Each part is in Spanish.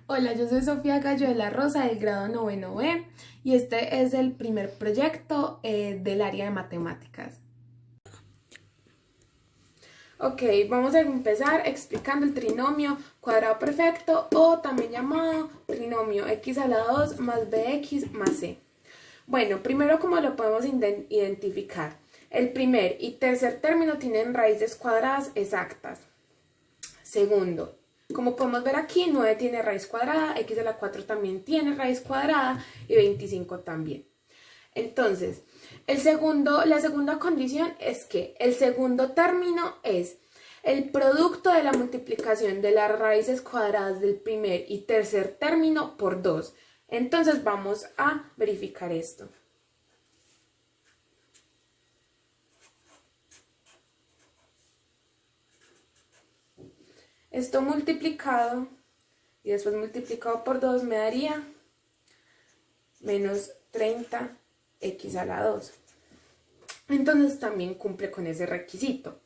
Hola, yo soy Sofía Gallo de la Rosa del grado noveno B y este es el primer proyecto del área de matemáticas. Ok, vamos a empezar explicando el trinomio cuadrado perfecto o también llamado trinomio x a la 2 más bx más c. Bueno, primero, ¿cómo lo podemos identificar? El primer y tercer término tienen raíces cuadradas exactas. Segundo, como podemos ver aquí, 9 tiene raíz cuadrada, x a la 4 también tiene raíz cuadrada y 25 también. Entonces, la segunda condición es que el segundo término es el producto de la multiplicación de las raíces cuadradas del primer y tercer término por 2. Entonces vamos a verificar esto. Esto multiplicado y después multiplicado por 2 me daría menos 30x a la 2. Entonces también cumple con ese requisito.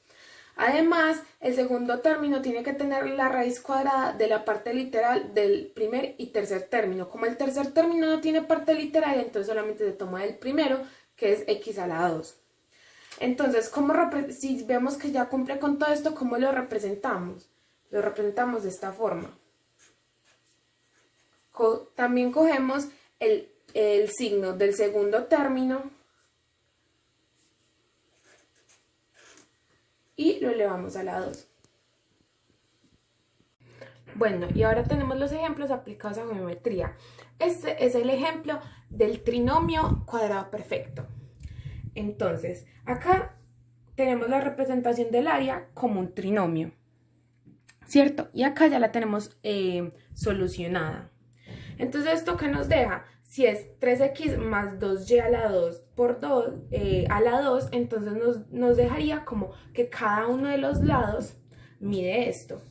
Además, el segundo término tiene que tener la raíz cuadrada de la parte literal del primer y tercer término. Como el tercer término no tiene parte literal, entonces solamente se toma del primero, que es x a la 2. Entonces, si vemos que ya cumple con todo esto, ¿cómo lo representamos? Lo representamos de esta forma. También cogemos el signo del segundo término y lo elevamos a la 2. Bueno, y ahora tenemos los ejemplos aplicados a geometría. Este es el ejemplo del trinomio cuadrado perfecto. Entonces, acá tenemos la representación del área como un trinomio, ¿cierto? Y acá ya la tenemos solucionada. Entonces, ¿esto qué nos deja? Si es 3x más 2y a la 2 por 2 a la 2, entonces nos dejaría como que cada uno de los lados mide esto.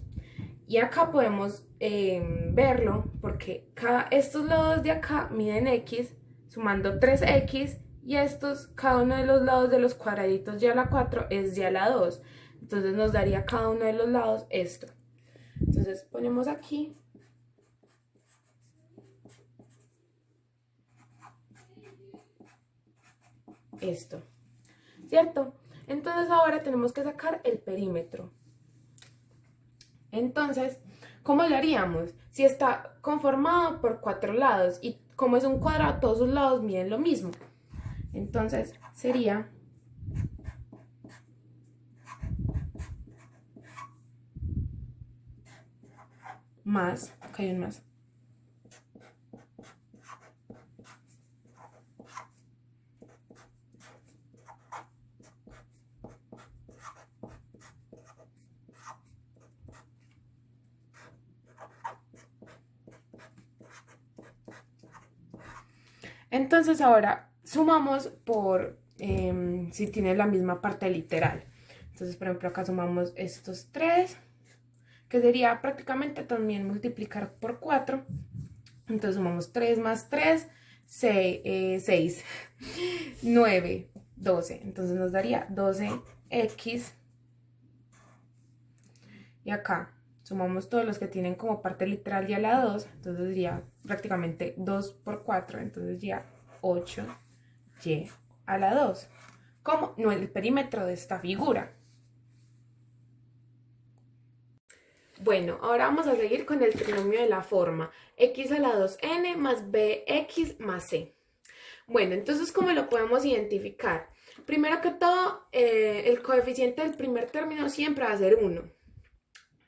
Y acá podemos verlo porque estos lados de acá miden x, sumando 3x, y cada uno de los lados de los cuadraditos y a la 4 es y a la 2. Entonces nos daría cada uno de los lados esto. Entonces ponemos aquí esto, ¿cierto? Entonces ahora tenemos que sacar el perímetro. Entonces, ¿cómo lo haríamos? Si está conformado por 4 lados y como es un cuadrado, todos sus lados miden lo mismo. Entonces sería más, acá hay un más, entonces ahora sumamos por si tiene la misma parte literal. Entonces, por ejemplo, acá sumamos estos 3, que sería prácticamente también multiplicar por 4. Entonces sumamos 3 más 3, 6, 9, 12. Entonces nos daría 12x. Y acá sumamos todos los que tienen como parte literal y a la 2. Entonces sería prácticamente 2 por 4. Entonces ya 8y a la 2. Como no es el perímetro de esta figura. Bueno, ahora vamos a seguir con el trinomio de la forma x a la 2n más bx más c. Bueno, entonces, ¿cómo lo podemos identificar? Primero que todo, el coeficiente del primer término siempre va a ser 1.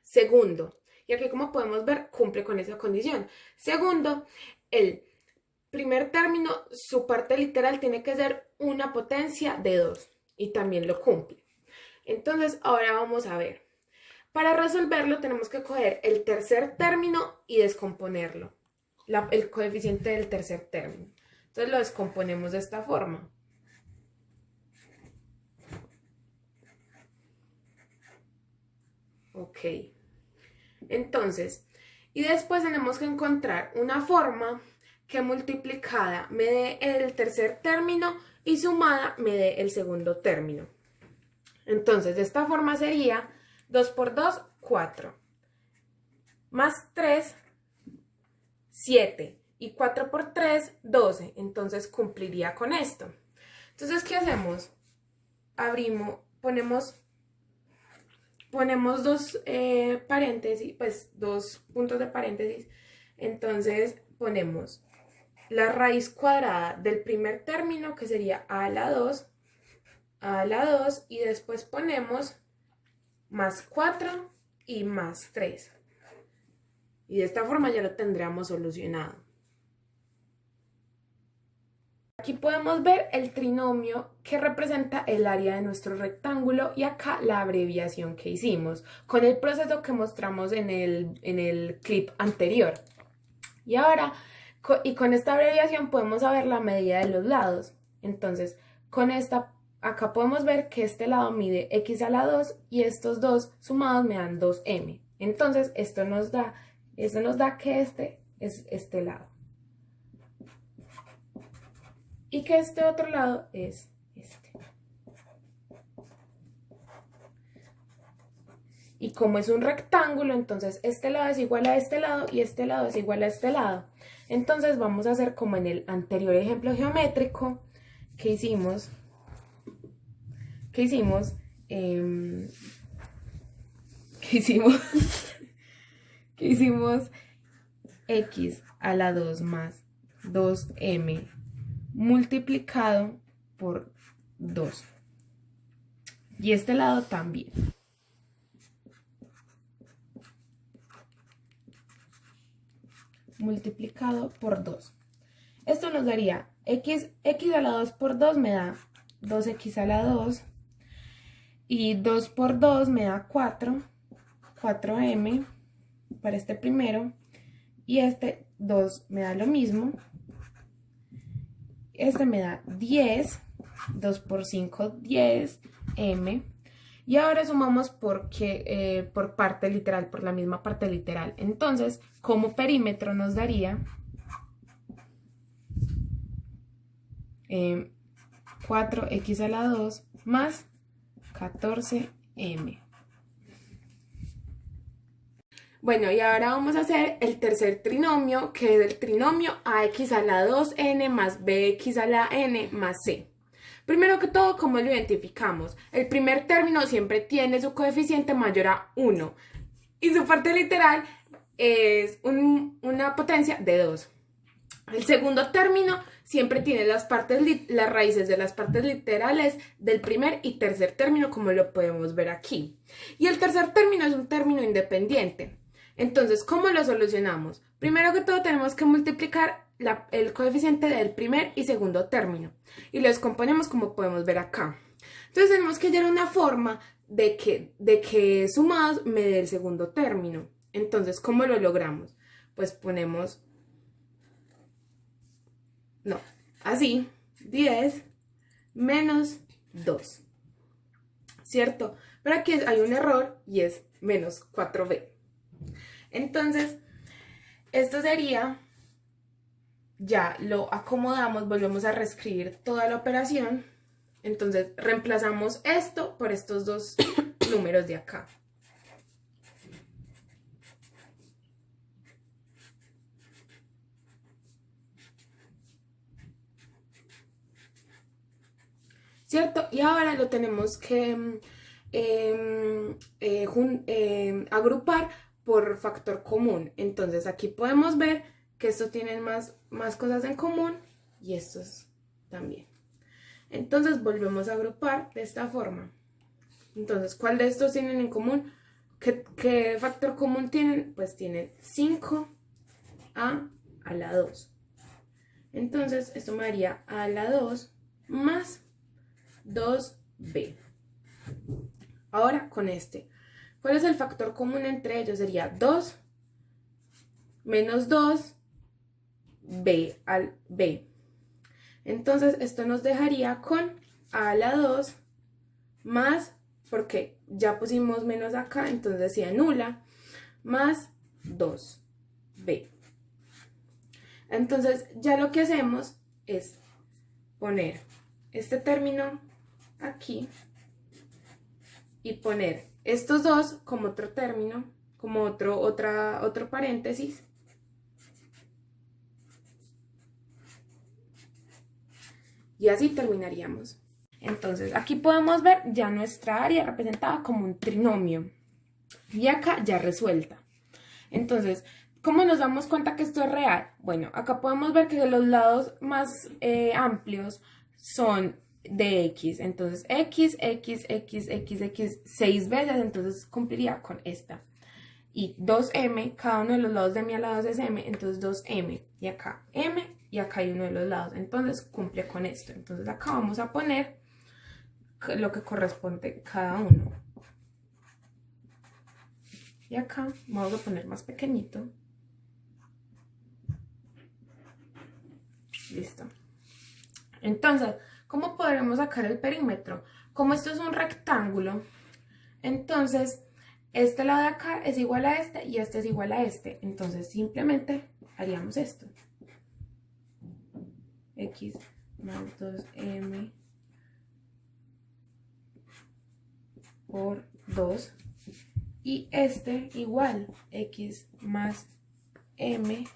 Segundo, y aquí como podemos ver, cumple con esa condición. Segundo, el primer término, su parte literal tiene que ser una potencia de 2 y también lo cumple. Entonces, ahora vamos a ver. Para resolverlo tenemos que coger el tercer término y descomponerlo, el coeficiente del tercer término. Entonces lo descomponemos de esta forma. Ok. Entonces, y después tenemos que encontrar una forma que multiplicada me dé el tercer término y sumada me dé el segundo término. Entonces, de esta forma sería 2 por 2, 4. Más 3 7 y 4 por 3, 12. Entonces cumpliría con esto. Entonces, ¿qué hacemos? Abrimos, ponemos dos paréntesis, pues dos puntos de paréntesis. Entonces ponemos la raíz cuadrada del primer término, que sería a la 2, y después ponemos más 4 y más 3. Y de esta forma ya lo tendríamos solucionado. Aquí podemos ver el trinomio que representa el área de nuestro rectángulo y acá la abreviación que hicimos con el proceso que mostramos en el clip anterior. Y ahora, con esta abreviación podemos saber la medida de los lados. Entonces, acá podemos ver que este lado mide x a la 2 y estos dos sumados me dan 2m. Entonces, esto nos da que este es este lado. Y que este otro lado es este. Y como es un rectángulo, entonces este lado es igual a este lado y este lado es igual a este lado. Entonces vamos a hacer como en el anterior ejemplo geométrico que hicimos x a la 2 más 2m multiplicado por 2. Y este lado también. Multiplicado por 2. Esto nos daría x a la 2 por 2 me da 2x a la 2. Y 2 por 2 me da 4. 4m para este primero. Y este 2 me da lo mismo. Este me da 10, 2 por 5, 10, m. Y ahora sumamos por parte literal, por la misma parte literal. Entonces, como perímetro nos daría 4x a la 2 más 14m. Bueno, y ahora vamos a hacer el tercer trinomio, que es el trinomio ax a la 2n más bx a la n más c. Primero que todo, ¿cómo lo identificamos? El primer término siempre tiene su coeficiente mayor a 1 y su parte literal es una potencia de 2. El segundo término siempre tiene las raíces de las partes literales del primer y tercer término, como lo podemos ver aquí. Y el tercer término es un término independiente. Entonces, ¿cómo lo solucionamos? Primero que todo tenemos que multiplicar el coeficiente del primer y segundo término y los componemos como podemos ver acá. Entonces tenemos que hallar una forma de que sumados me dé el segundo término. Entonces, ¿cómo lo logramos? Pues ponemos, así, 10 menos 2, ¿cierto? Pero aquí hay un error y es menos 4b. Entonces, esto sería, ya lo acomodamos, volvemos a reescribir toda la operación. Entonces, reemplazamos esto por estos dos números de acá. ¿Cierto? Y ahora lo tenemos que agrupar por factor común. Entonces aquí podemos ver que estos tienen más cosas en común y estos también. Entonces volvemos a agrupar de esta forma. Entonces, ¿cuál de estos tienen en común? ¿Qué factor común tienen? Pues tienen 5a a la 2. Entonces esto me daría a la 2 más 2b. Ahora con este, ¿cuál es el factor común entre ellos? Sería 2 menos 2 b al b. Entonces esto nos dejaría con a la 2 más, porque ya pusimos menos acá, entonces se anula, más 2b. Entonces ya lo que hacemos es poner este término aquí y poner estos dos como otro término, como otro paréntesis, Y así terminaríamos. Entonces aquí podemos ver ya nuestra área representada como un trinomio. Y acá ya resuelta. Entonces, ¿cómo nos damos cuenta que esto es real? Bueno, acá podemos ver que los lados más amplios son de X. Entonces, X, 6 veces, entonces cumpliría con esta. Y 2M, cada uno de los lados de mi lado es M, entonces 2M. Y acá M, y acá hay uno de los lados. Entonces, cumple con esto. Entonces, acá vamos a poner lo que corresponde cada uno. Y acá vamos a poner más pequeñito. Listo. Entonces, ¿cómo podremos sacar el perímetro? Como esto es un rectángulo, entonces este lado de acá es igual a este y este es igual a este. Entonces simplemente haríamos esto. X más 2M por 2. Y este igual, X más M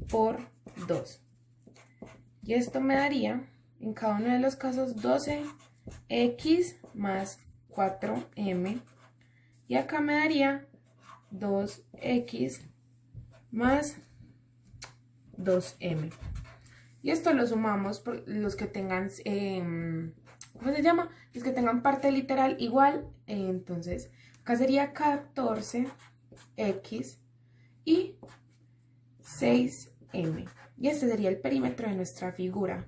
por 2. Y esto me daría, en cada uno de los casos, 12x más 4m. Y acá me daría 2x más 2m. Y esto lo sumamos por los que tengan, ¿cómo se llama? Los que tengan parte literal igual. Entonces, acá sería 14x y 6m. Y este sería el perímetro de nuestra figura.